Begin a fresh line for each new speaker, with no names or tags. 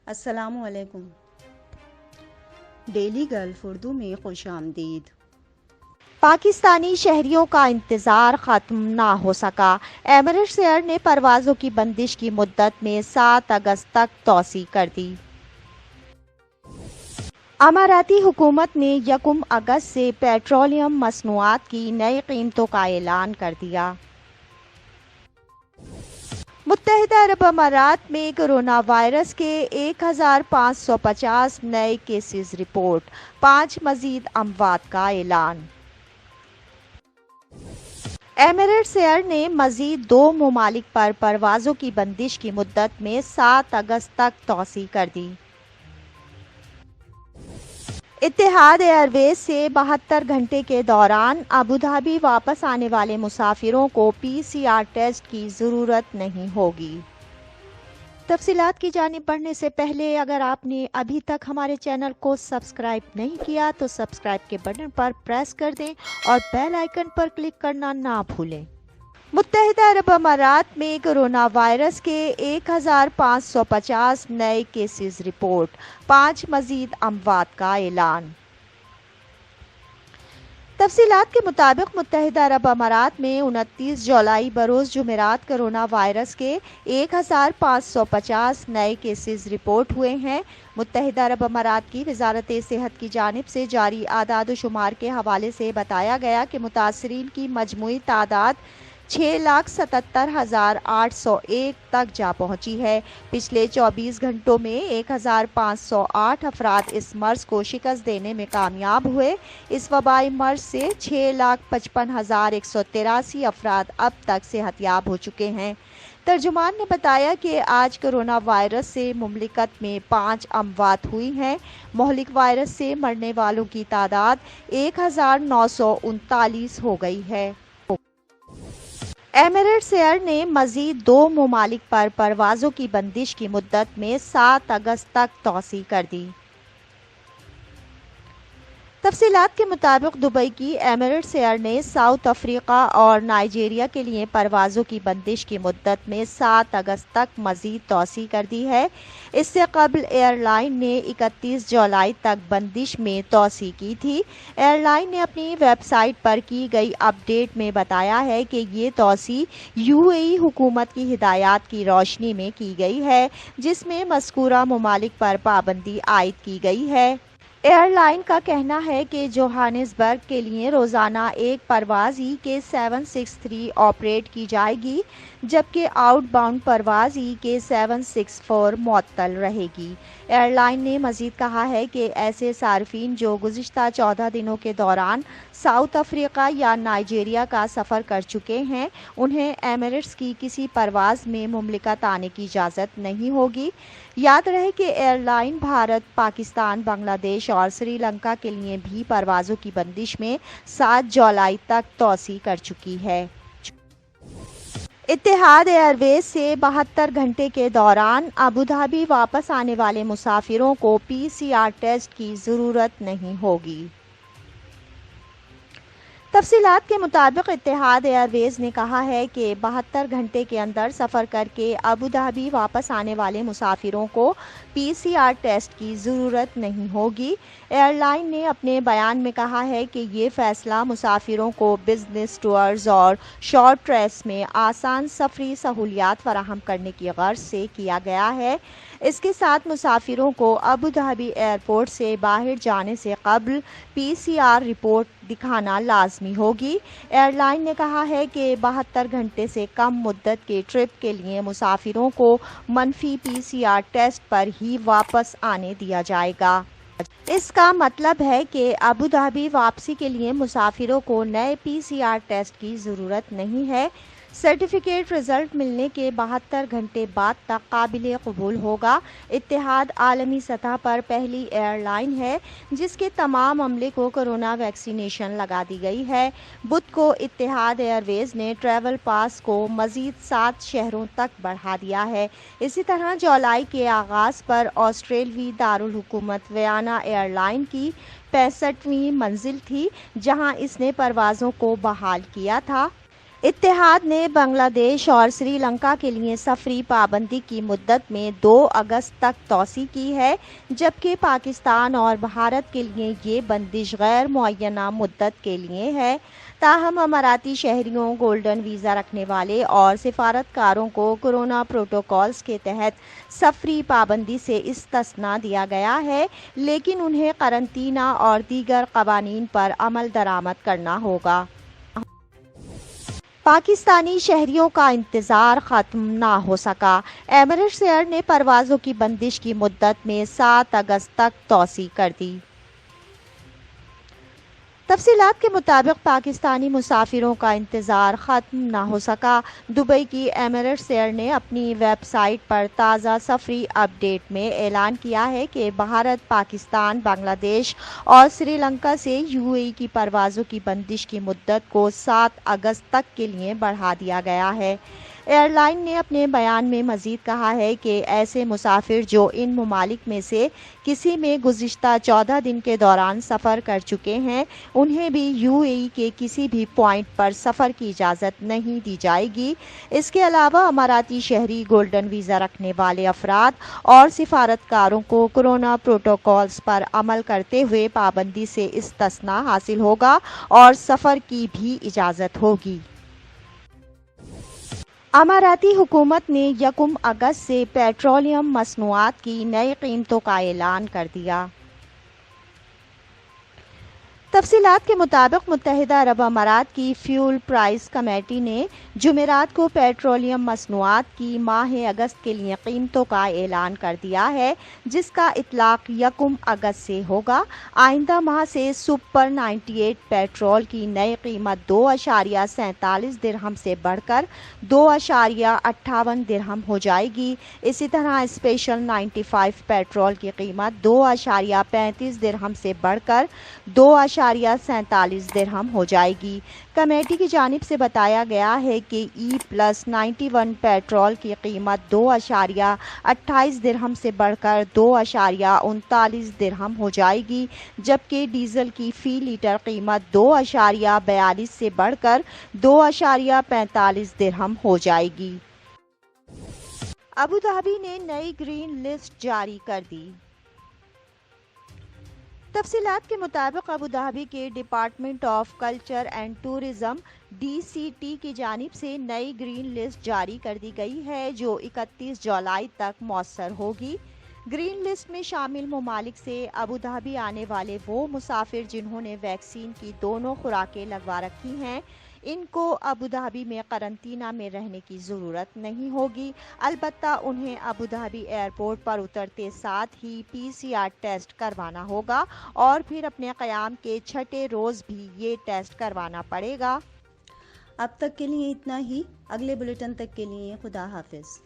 السلام علیکم۔ Daily golf Urdu میں خوش آمدید۔
پاکستانی شہریوں کا انتظار ختم نہ ہو سکا، ایمریٹس ایئر نے پروازوں کی بندش کی مدت میں 7 اگست تک توسیع کر دی۔ اماراتی حکومت نے 1 اگست سے پیٹرولیم مصنوعات کی نئی قیمتوں کا اعلان کر دیا۔ متحدہ عرب امارات میں کورونا وائرس کے 1550 نئے کیسز رپورٹ، 5 مزید اموات کا اعلان۔ ایمریٹس ایئر نے مزید 2 ممالک پر پروازوں کی بندش کی مدت میں 7 اگست تک توسیع کر دی۔ اتحاد ایئر ویز سے 72 گھنٹے کے دوران ابوظہبی واپس آنے والے مسافروں کو PCR ٹیسٹ کی ضرورت نہیں ہوگی۔ تفصیلات کی جانب بڑھنے سے پہلے اگر آپ نے ابھی تک ہمارے چینل کو سبسکرائب نہیں کیا تو سبسکرائب کے بٹن پر پریس کر دیں اور بیل آئیکن پر کلک کرنا نہ بھولیں۔ متحدہ عرب امارات میں کورونا وائرس کے 1550 نئے کیسز رپورٹ، 5 مزید اموات کا اعلان۔ تفصیلات کے مطابق متحدہ عرب امارات میں 29 جولائی بروز جمعرات کورونا وائرس کے 1550 نئے کیسز رپورٹ ہوئے ہیں۔ متحدہ عرب امارات کی وزارت صحت کی جانب سے جاری اعداد و شمار کے حوالے سے بتایا گیا کہ متاثرین کی مجموعی تعداد 6,77,801 تک جا پہنچی ہے۔ پچھلے 24 گھنٹوں میں 1,508 افراد اس مرض کو شکست دینے میں کامیاب ہوئے۔ اس وبائی مرض سے 6,55,183 افراد اب تک صحت یاب ہو چکے ہیں۔ ترجمان نے بتایا کہ آج کورونا وائرس سے مملکت میں 5 اموات ہوئی ہیں۔ مہلک وائرس سے مرنے والوں کی تعداد 1,939 ہو گئی ہے۔ ایمریٹس ایئر نے مزید 2 ممالک پر پروازوں کی بندش کی مدت میں 7 اگست تک توسیع کر دی۔ تفصیلات کے مطابق دبئی کی ایمریٹس ایئر نے ساؤتھ افریقہ اور نائجیریا کے لیے پروازوں کی بندش کی مدت میں 7 اگست تک مزید توسیع کر دی ہے۔ اس سے قبل ایئر لائن نے 31 جولائی تک بندش میں توسیع کی تھی۔ ایئر لائن نے اپنی ویب سائٹ پر کی گئی اپ ڈیٹ میں بتایا ہے کہ یہ توسیع UAE حکومت کی ہدایات کی روشنی میں کی گئی ہے، جس میں مذکورہ ممالک پر پابندی عائد کی گئی ہے۔ ایئر لائن کا کہنا ہے کہ جوہانسبرگ کے لیے روزانہ ایک پرواز EK 763 آپریٹ کی جائے گی، جبکہ آؤٹ باؤنڈ پرواز EK 764 معطل رہے گی۔ ایئر لائن نے مزید کہا ہے کہ ایسے صارفین جو گزشتہ 14 دنوں کے دوران ساؤتھ افریقہ یا نائجیریا کا سفر کر چکے ہیں، انہیں ایمریٹس کی کسی پرواز میں مملکت آنے کی اجازت نہیں ہوگی۔ یاد رہے کہ ایئر لائن بھارت، پاکستان، بنگلہ دیش اور سری لنکا کے لیے بھی پروازوں کی بندش میں 7 جولائی تک توسیع کر چکی ہے۔ اتحاد ایئر ویز سے 72 گھنٹے کے دوران ابوظہبی واپس آنے والے مسافروں کو PCR ٹیسٹ کی ضرورت نہیں ہوگی۔ تفصیلات کے مطابق اتحاد ایئر ویز نے کہا ہے کہ 72 گھنٹے کے اندر سفر کر کے ابوظہبی واپس آنے والے مسافروں کو PCR ٹیسٹ کی ضرورت نہیں ہوگی۔ ایئر لائن نے اپنے بیان میں کہا ہے کہ یہ فیصلہ مسافروں کو بزنس ٹورز اور شارٹ ٹریس میں آسان سفری سہولیات فراہم کرنے کی غرض سے کیا گیا ہے۔ اس کے ساتھ مسافروں کو ابوظہبی ایئرپورٹ سے باہر جانے سے قبل PCR رپورٹ دکھانا لازمی ہوگی۔ ایئر لائن نے کہا ہے کہ 72 گھنٹے سے کم مدت کے ٹرپ کے لیے مسافروں کو منفی PCR ٹیسٹ پر ہی واپس آنے دیا جائے گا۔ اس کا مطلب ہے کہ ابوظہبی واپسی کے لیے مسافروں کو نئے PCR ٹیسٹ کی ضرورت نہیں ہے۔ سرٹیفکیٹ رزلٹ ملنے کے 72 گھنٹے بعد تک قابل قبول ہوگا۔ اتحاد عالمی سطح پر پہلی ایئر لائن ہے جس کے تمام عملے کو کورونا ویکسینیشن لگا دی گئی ہے۔ بدھ کو اتحاد ایئر ویز نے ٹریول پاس کو مزید 7 شہروں تک بڑھا دیا ہے۔ اسی طرح جولائی کے آغاز پر آسٹریلوی دارالحکومت ویانا ایئر لائن کی 65ویں منزل تھی، جہاں اس نے پروازوں کو بحال کیا تھا۔ اتحاد نے بنگلہ دیش اور سری لنکا کے لیے سفری پابندی کی مدت میں 2 اگست تک توسیع کی ہے، جبکہ پاکستان اور بھارت کے لیے یہ بندش غیر معینہ مدت کے لیے ہے۔ تاہم اماراتی شہریوں، گولڈن ویزا رکھنے والے اور سفارتکاروں کو کورونا پروٹوکولز کے تحت سفری پابندی سے استثناء دیا گیا ہے، لیکن انہیں قرنطینہ اور دیگر قوانین پر عمل درآمد کرنا ہوگا۔ پاکستانی شہریوں کا انتظار ختم نہ ہو سکا، ایمریٹس ایئر نے پروازوں کی بندش کی مدت میں 7 اگست تک توسیع کر دی۔ تفصیلات کے مطابق پاکستانی مسافروں کا انتظار ختم نہ ہو سکا۔ دبئی کی ایمریٹس ایئر نے اپنی ویب سائٹ پر تازہ سفری اپ ڈیٹ میں اعلان کیا ہے کہ بھارت، پاکستان، بنگلہ دیش اور سری لنکا سے UAE کی پروازوں کی بندش کی مدت کو 7 اگست تک کے لیے بڑھا دیا گیا ہے۔ ایئر لائن نے اپنے بیان میں مزید کہا ہے کہ ایسے مسافر جو ان ممالک میں سے کسی میں گزشتہ 14 دن کے دوران سفر کر چکے ہیں، انہیں بھی UAE کے کسی بھی پوائنٹ پر سفر کی اجازت نہیں دی جائے گی۔ اس کے علاوہ اماراتی شہری، گولڈن ویزا رکھنے والے افراد اور سفارتکاروں کو کورونا پروٹوکولز پر عمل کرتے ہوئے پابندی سے استثناء حاصل ہوگا اور سفر کی بھی اجازت ہوگی۔ اماراتی حکومت نے 1 اگست سے پیٹرولیم مصنوعات کی نئی قیمتوں کا اعلان کر دیا۔ تفصیلات کے مطابق متحدہ عرب امارات کی فیول پرائس کمیٹی نے جمعرات کو پیٹرولیم مصنوعات کی ماہ اگست کے لیے قیمتوں کا اعلان کر دیا ہے، جس کا اطلاق 1 اگست سے ہوگا۔ آئندہ ماہ سے سپر 98 پیٹرول کی نئی قیمت 2.47 درہم سے بڑھ کر 2.58 درہم ہو جائے گی۔ اسی طرح اسپیشل 95 پیٹرول کی قیمت 2.35 درہم سے بڑھ کر 2.47 درہم ہو جائے گی۔ کمیٹی کی جانب سے بتایا گیا ہے کہ E+91 پیٹرول کی قیمت 2.28 درہم سے بڑھ کر 2.39 درہم ہو جائے گی، جبکہ ڈیزل کی فی لیٹر قیمت 2.42 سے بڑھ کر 2.45 درہم ہو جائے گی۔ ابوظہبی نے نئی گرین لسٹ جاری کر دی۔ تفصیلات کے مطابق ابوظہبی کے department of culture and tourism DCT کی جانب سے نئی گرین لسٹ جاری کر دی گئی ہے، جو 31 جولائی تک مؤثر ہوگی۔ گرین لسٹ میں شامل ممالک سے ابوظہبی آنے والے وہ مسافر جنہوں نے ویکسین کی دونوں خوراکیں لگوا رکھی ہیں، ان کو ابوظہبی میں قرنطینہ میں رہنے کی ضرورت نہیں ہوگی، البتہ انہیں ابوظہبی ایئرپورٹ پر اترتے ساتھ ہی PCR ٹیسٹ کروانا ہوگا اور پھر اپنے قیام کے 6 روز بھی یہ ٹیسٹ کروانا پڑے گا۔
اب تک کے لیے اتنا ہی۔ اگلے بلیٹن تک کے لیے خدا حافظ۔